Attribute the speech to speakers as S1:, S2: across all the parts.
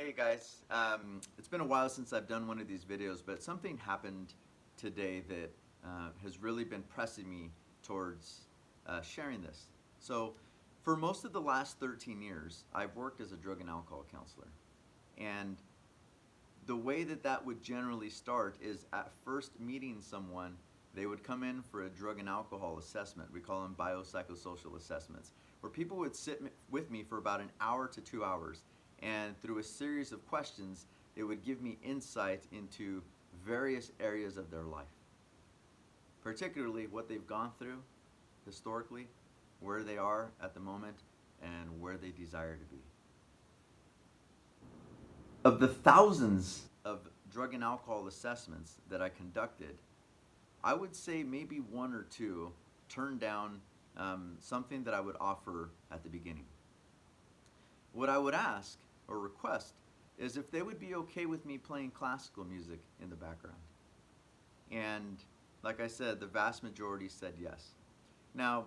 S1: Hey guys, it's been a while since I've done one of these videos, but something happened today that has really been pressing me towards sharing this. So, for most of the last 13 years, I've worked as a drug and alcohol counselor. And the way that that would generally start is at first meeting someone, they would come in for a drug and alcohol assessment. We call them biopsychosocial assessments, where people would sit with me for about an hour to 2 hours, and through a series of questions, it would give me insight into various areas of their life, particularly what they've gone through historically, where they are at the moment, and where they desire to be. Of the thousands of drug and alcohol assessments that I conducted, I would say maybe one or two turned down something that I would offer at the beginning. What I would ask or request is if they would be okay with me playing classical music in the background. And like I said, the vast majority said yes. Now,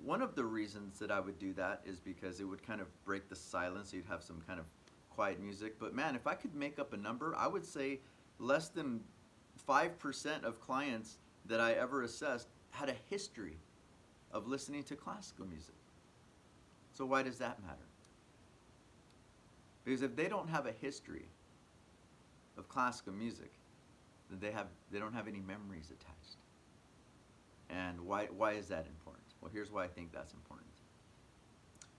S1: one of the reasons that I would do that is because it would kind of break the silence. You'd have some kind of quiet music. But man, if I could make up a number, I would say less than 5% of clients that I ever assessed had a history of listening to classical music. So why does that matter? Because if they don't have a history of classical music, then they don't have any memories attached. And why is that important? Well, here's why I think that's important.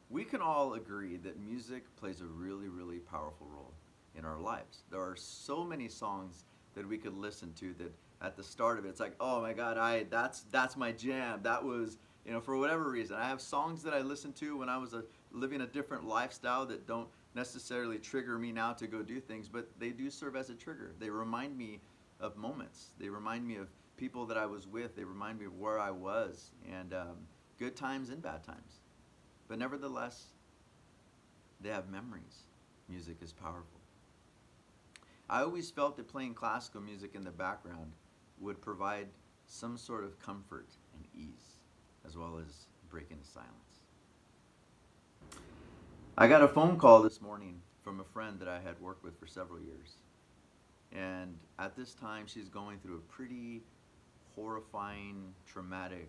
S1: We can all agree that music plays a really, really powerful role in our lives. There are so many songs that we could listen to that at the start of it, it's like, oh my God, that's my jam. That was, for whatever reason. I have songs that I listened to when I was living a different lifestyle that don't necessarily trigger me now to go do things, but they do serve as a trigger. They remind me of moments. They remind me of people that I was with. They remind me of where I was, and good times and bad times. But nevertheless, they have memories. Music is powerful. I always felt that playing classical music in the background would provide some sort of comfort and ease, as well as breaking the silence. I got a phone call this morning from a friend that I had worked with for several years. And at this time, she's going through a pretty horrifying, traumatic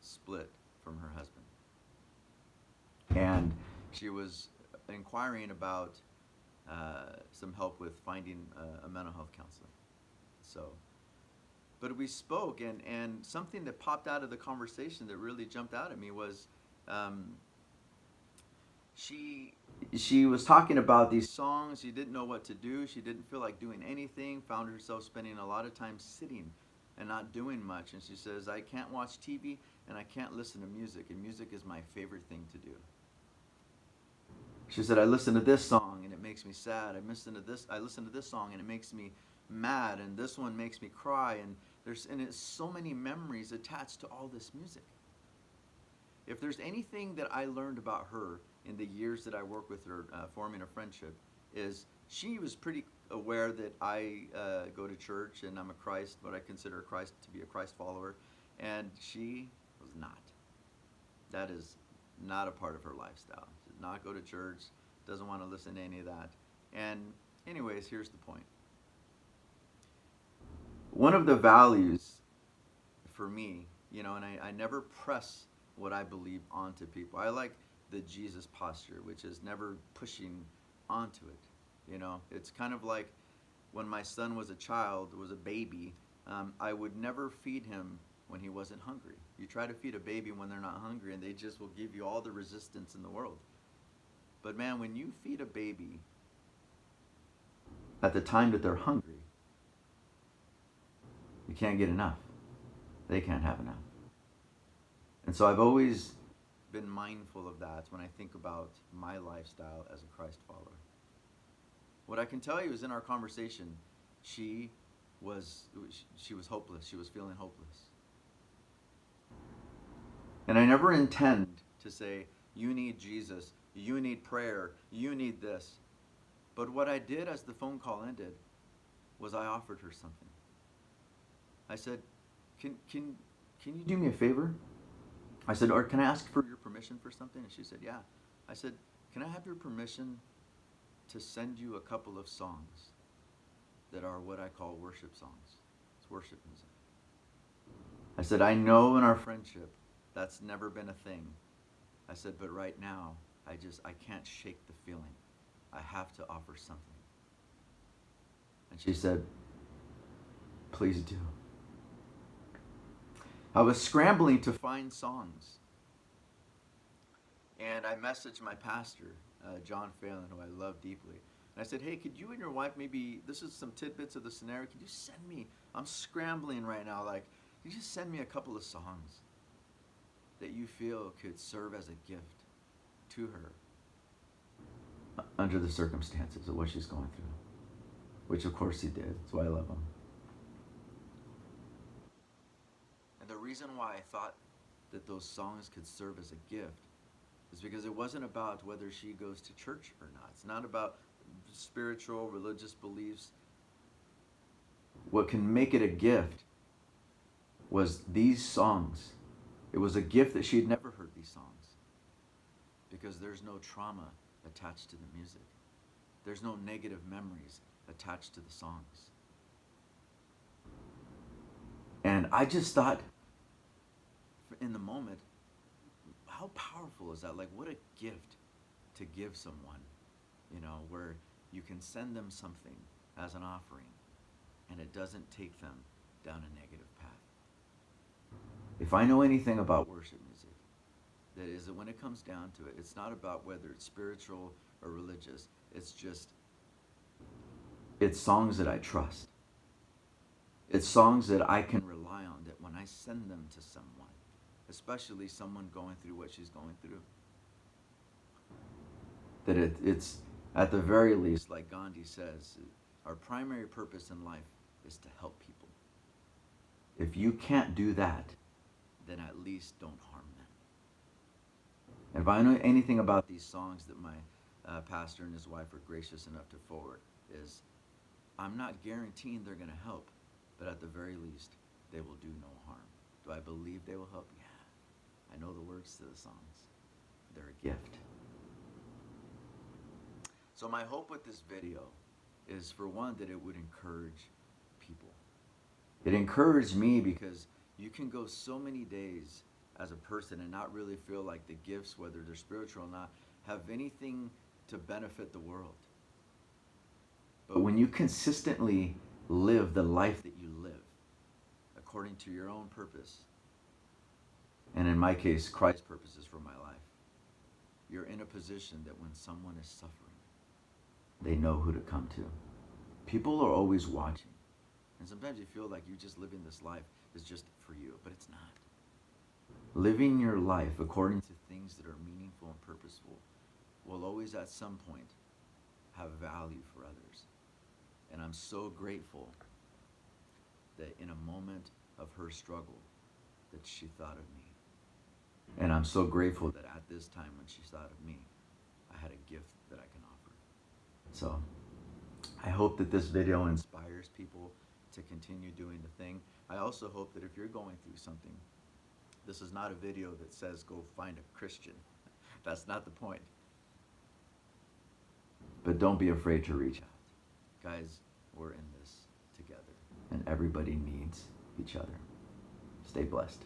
S1: split from her husband. And she was inquiring about some help with finding a mental health counselor. But we spoke, and something that popped out of the conversation that really jumped out at me was she was talking about these songs. She didn't know what to do. She didn't feel like doing anything. Found herself spending a lot of time sitting and not doing much. And she says, I can't watch TV and I can't listen to music, and music is my favorite thing to do. She said, I listen to this song and it makes me sad. I listen to this song and it makes me mad, and this one makes me cry, and it's so many memories attached to all this music. If there's anything that I learned about her in the years that I worked with her, forming a friendship, is she was pretty aware that I go to church and I'm what I consider Christ to be a Christ follower, and she was not. That is not a part of her lifestyle. She does not go to church, doesn't want to listen to any of that. And anyways, here's the point. One of the values for me, and I never press what I believe onto people. I like the Jesus posture, which is never pushing onto it. It's kind of like when my son was a baby, I would never feed him when he wasn't hungry. You try to feed a baby when they're not hungry, and they just will give you all the resistance in the world. But man, when you feed a baby at the time that they're hungry, you can't get enough. They can't have enough. And so I've always been mindful of that when I think about my lifestyle as a Christ follower. What I can tell you is in our conversation, she was hopeless. She was feeling hopeless. And I never intend to say, you need Jesus, you need prayer, you need this. But what I did as the phone call ended was I offered her something. I said, can you do me a favor? I said, or can I ask for your permission for something? And she said, yeah. I said, can I have your permission to send you a couple of songs that are what I call worship songs. It's worship music. I said, I know in our friendship that's never been a thing. I said, but right now, I can't shake the feeling. I have to offer something. And she said, please do. I was scrambling to find songs. And I messaged my pastor, John Phelan, who I love deeply. And I said, hey, could you and your wife maybe, this is some tidbits of the scenario, could you send me, I'm scrambling right now, like, could you just send me a couple of songs that you feel could serve as a gift to her under the circumstances of what she's going through? Which of course he did. That's why I love him. And the reason why I thought that those songs could serve as a gift is because it wasn't about whether she goes to church or not. It's not about spiritual, religious beliefs. What can make it a gift was these songs. It was a gift that she had never heard these songs because there's no trauma attached to the music. There's no negative memories attached to the songs. And I just thought, in the moment, how powerful is that? Like, what a gift to give someone, where you can send them something as an offering and it doesn't take them down a negative path. If I know anything about worship music, that is that when it comes down to it, it's not about whether it's spiritual or religious. It's songs that I trust. It's songs that I can rely on, that when I send them to someone, especially someone going through what she's going through, that it's at the very least, like Gandhi says, our primary purpose in life is to help people. If you can't do that, then at least don't harm them. And if I know anything about these songs that my pastor and his wife are gracious enough to forward, is I'm not guaranteeing they're going to help, but at the very least, they will do no harm. Do I believe they will help? Yeah. I know the words to the songs. They're a gift. So my hope with this video is, for one, that it would encourage people. It encouraged me because you can go so many days as a person and not really feel like the gifts, whether they're spiritual or not, have anything to benefit the world. But when you consistently live the life that you live according to your own purpose, and in my case, Christ's purposes for my life, you're in a position that when someone is suffering, they know who to come to. People are always watching. And sometimes you feel like you just living this life is just for you, but it's not. Living your life according to things that are meaningful and purposeful will always at some point have value for others. And I'm so grateful that in a moment of her struggle that she thought of me. And I'm so grateful that at this time when she thought of me, I had a gift that I can offer. So I hope that this video inspires people to continue doing the thing. I also hope that if you're going through something, this is not a video that says go find a Christian. That's not the point. But don't be afraid to reach out. Guys, we're in this together, and everybody needs each other. Stay blessed.